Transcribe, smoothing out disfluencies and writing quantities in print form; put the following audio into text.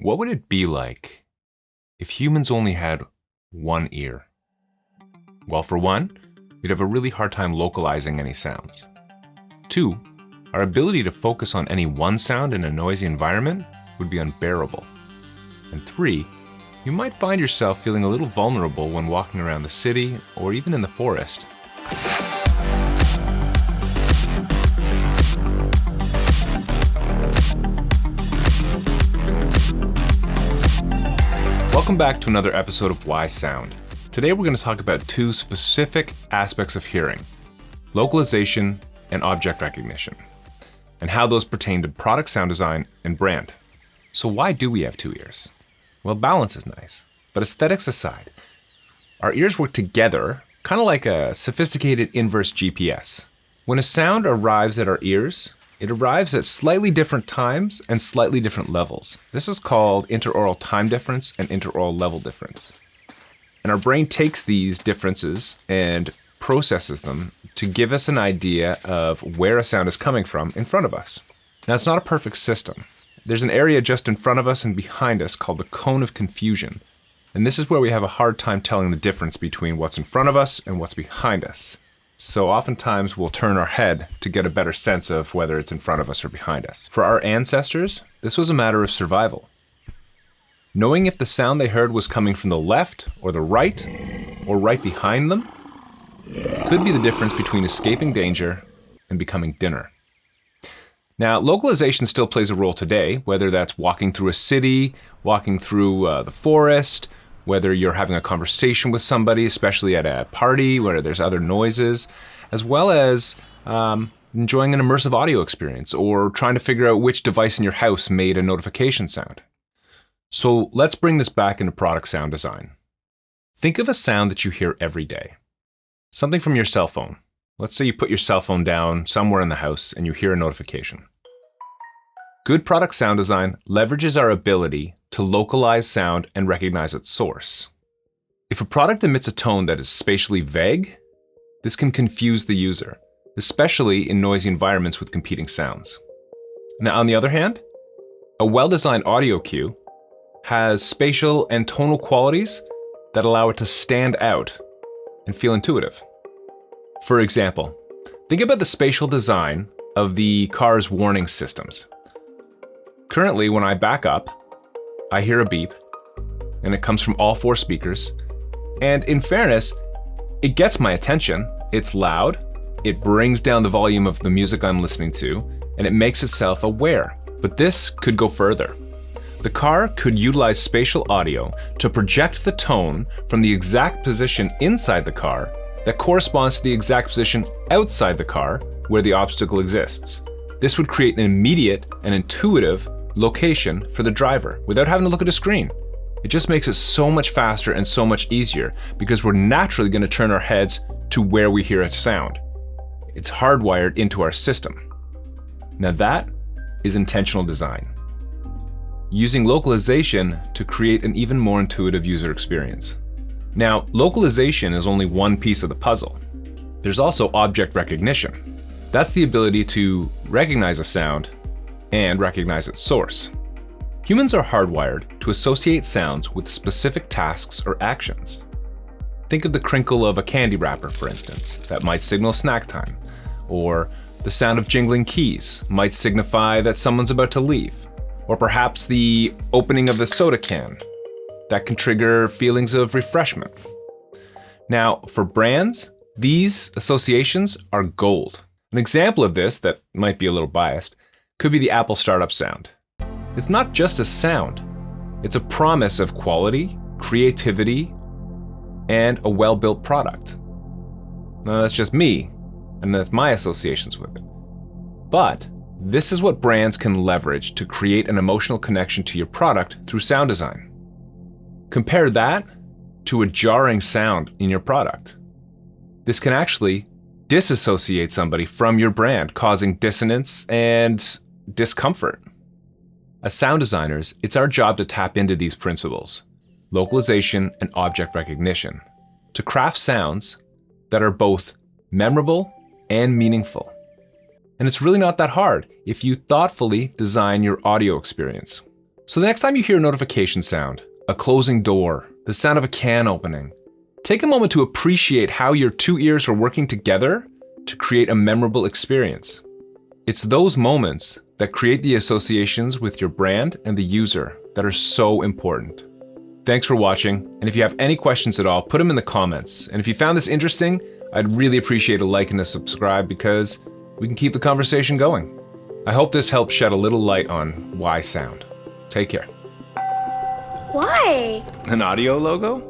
What would it be like if humans only had one ear? Well, for one, we'd have a really hard time localizing any sounds. Two, our ability to focus on any one sound in a noisy environment would be unbearable. And three, you might find yourself feeling a little vulnerable when walking around the city or even in the forest. Welcome back to another episode of WhySound. Today we're going to talk about two specific aspects of hearing: localization and object recognition, and how those pertain to product sound design and brand. So why do we have two ears? Well, balance is nice, but aesthetics aside, our ears work together, kind of like a sophisticated inverse GPS. When a sound arrives at our ears, it arrives at slightly different times and slightly different levels. This is called interaural time difference and interaural level difference. And our brain takes these differences and processes them to give us an idea of where a sound is coming from in front of us. Now, it's not a perfect system. There's an area just in front of us and behind us called the cone of confusion. And this is where we have a hard time telling the difference between what's in front of us and what's behind us. So oftentimes we'll turn our head to get a better sense of whether it's in front of us or behind us. For our ancestors, this was a matter of survival. Knowing if the sound they heard was coming from the left or the right or right behind them could be the difference between escaping danger and becoming dinner. Now, localization still plays a role today, whether that's walking through a city, walking through the forest, whether you're having a conversation with somebody, especially at a party where there's other noises, as well as enjoying an immersive audio experience or trying to figure out which device in your house made a notification sound. So let's bring this back into product sound design. Think of a sound that you hear every day. Something from your cell phone. Let's say you put your cell phone down somewhere in the house and you hear a notification. Good product sound design leverages our ability to localize sound and recognize its source. If a product emits a tone that is spatially vague, this can confuse the user, especially in noisy environments with competing sounds. Now, on the other hand, a well-designed audio cue has spatial and tonal qualities that allow it to stand out and feel intuitive. For example, think about the spatial design of the car's warning systems. Currently, when I back up, I hear a beep, and it comes from all four speakers. And in fairness, it gets my attention. It's loud, it brings down the volume of the music I'm listening to, and it makes itself aware. But this could go further. The car could utilize spatial audio to project the tone from the exact position inside the car that corresponds to the exact position outside the car where the obstacle exists. This would create an immediate and intuitive location for the driver without having to look at a screen. It just makes it so much faster and so much easier because we're naturally going to turn our heads to where we hear a sound. It's hardwired into our system. Now that is intentional design, using localization to create an even more intuitive user experience. Now, localization is only one piece of the puzzle. There's also object recognition. That's the ability to recognize a sound and recognize its source. Humans are hardwired to associate sounds with specific tasks or actions. Think of the crinkle of a candy wrapper, for instance, that might signal snack time, or the sound of jingling keys might signify that someone's about to leave, or perhaps the opening of the soda can that can trigger feelings of refreshment. Now, for brands, these associations are gold. An example of this that might be a little biased could be the Apple startup sound. It's not just a sound, it's a promise of quality, creativity, and a well-built product. Now that's just me, and that's my associations with it. But this is what brands can leverage to create an emotional connection to your product through sound design. Compare that to a jarring sound in your product. This can actually disassociate somebody from your brand, causing dissonance and discomfort. As sound designers, it's our job to tap into these principles, localization and object recognition, to craft sounds that are both memorable and meaningful. And it's really not that hard if you thoughtfully design your audio experience. So the next time you hear a notification sound, a closing door, the sound of a can opening, take a moment to appreciate how your two ears are working together to create a memorable experience. It's those moments that create the associations with your brand and the user that are so important. Thanks for watching, and if you have any questions at all, put them in the comments. And if you found this interesting, I'd really appreciate a like and a subscribe because we can keep the conversation going. I hope this helps shed a little light on WhySound. Take care. Why? An audio logo?